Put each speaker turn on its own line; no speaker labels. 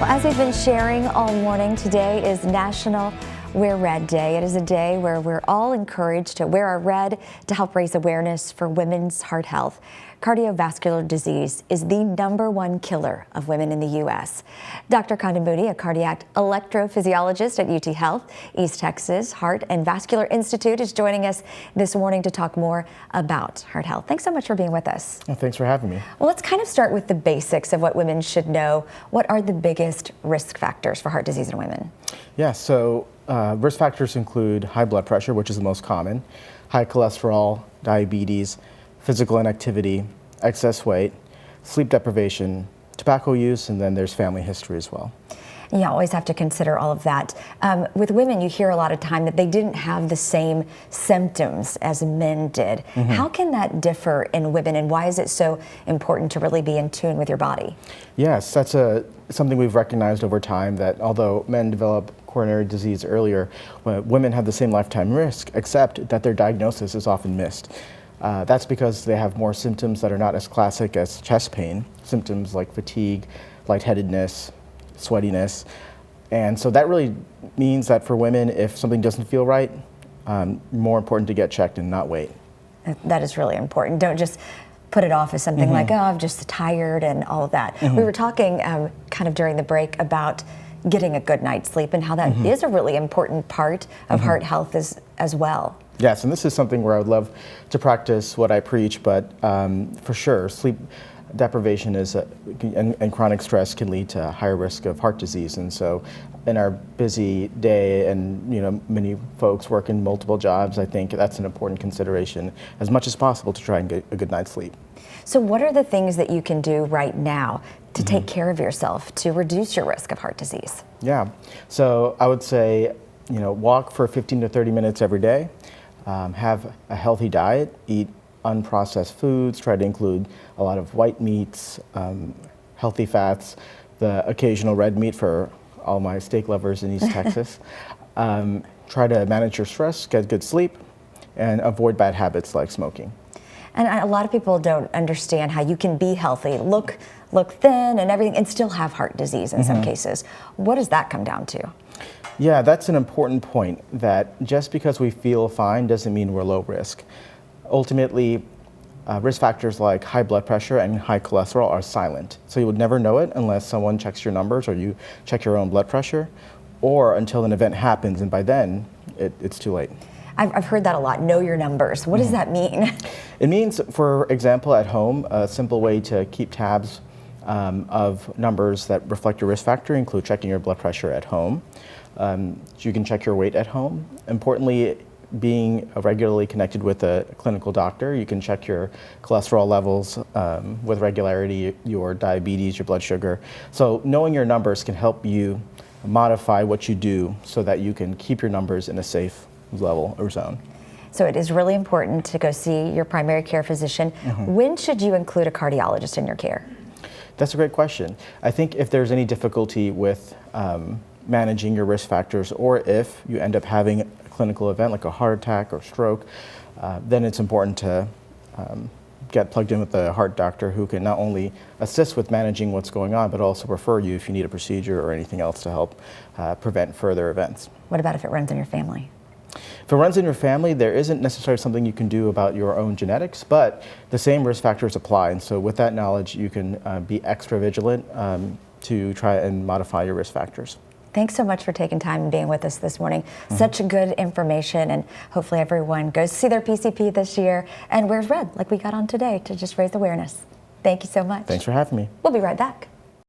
Well, as we've been sharing all morning, today is National Wear Red Day. It is a day where we're all encouraged to wear our red to help raise awareness for women's heart health. Cardiovascular disease is the #1 killer of women in the U.S. Dr. Kondamudi, a cardiac electrophysiologist at UT Health, East Texas Heart and Vascular Institute, is joining us this morning to talk more about heart health. Thanks so much for being with us.
Well, thanks for having me.
Well, let's kind of start with the basics of what women should know. What are the biggest risk factors for heart disease in women?
Yeah, so risk factors include high blood pressure, which is the most common, high cholesterol, diabetes, physical inactivity, excess weight, sleep deprivation, tobacco use, and then there's family history as well.
You always have to consider all of that. With women, you hear a lot of time that they didn't have the same symptoms as men did. How can that differ in women, and why is it so important to really be in tune with your body?
Yes, that's something we've recognized over time, that although men develop coronary disease earlier, women have the same lifetime risk, except that their diagnosis is often missed. That's because they have more symptoms that are not as classic as chest pain, symptoms like fatigue, lightheadedness, sweatiness. And so that really means that for women, if something doesn't feel right, more important to get checked and not wait.
That is really important. Don't just put it off as something like, oh, I'm just tired and all of that. We were talking kind of during the break about getting a good night's sleep and how that is a really important part of heart health as well.
Yes, and this is something where I would love to practice what I preach, but for sure, sleep deprivation and chronic stress can lead to a higher risk of heart disease. And so in our busy day, and many folks work in multiple jobs, I think that's an important consideration as much as possible to try and get a good night's sleep.
So what are the things that you can do right now to take care of yourself to reduce your risk of heart disease?
Yeah, so I would say, walk for 15 to 30 minutes every day, have a healthy diet, eat unprocessed foods, try to include a lot of white meats, healthy fats, the occasional red meat for all my steak lovers in East Texas. Try to manage your stress, get good sleep, and avoid bad habits like smoking.
And a lot of people don't understand how you can be healthy, look thin and everything, and still have heart disease in some cases. What does that come down to?
Yeah, that's an important point, that just because we feel fine doesn't mean we're low risk. Ultimately, risk factors like high blood pressure and high cholesterol are silent. So you would never know it unless someone checks your numbers or you check your own blood pressure, or until an event happens, and by then it's too late.
I've heard that a lot, know your numbers. What does that mean?
It means, for example, at home, a simple way to keep tabs of numbers that reflect your risk factor include checking your blood pressure at home. You can check your weight at home. Importantly, being regularly connected with a clinical doctor, you can check your cholesterol levels with regularity, your diabetes, your blood sugar. So knowing your numbers can help you modify what you do so that you can keep your numbers in a safe level or zone.
So it is really important to go see your primary care physician. When should you include a cardiologist in your care?
That's a great question. I think if there's any difficulty with managing your risk factors, or if you end up having a clinical event like a heart attack or stroke, then it's important to get plugged in with a heart doctor who can not only assist with managing what's going on, but also refer you if you need a procedure or anything else to help prevent further events.
What about if it runs in your family?
If it runs in your family, there isn't necessarily something you can do about your own genetics, but the same risk factors apply. And so with that knowledge, you can be extra vigilant to try and modify your risk factors.
Thanks so much for taking time and being with us this morning. Such good information, and hopefully everyone goes to see their PCP this year and wears red like we got on today to just raise awareness. Thank you so much.
Thanks for having me.
We'll be right back.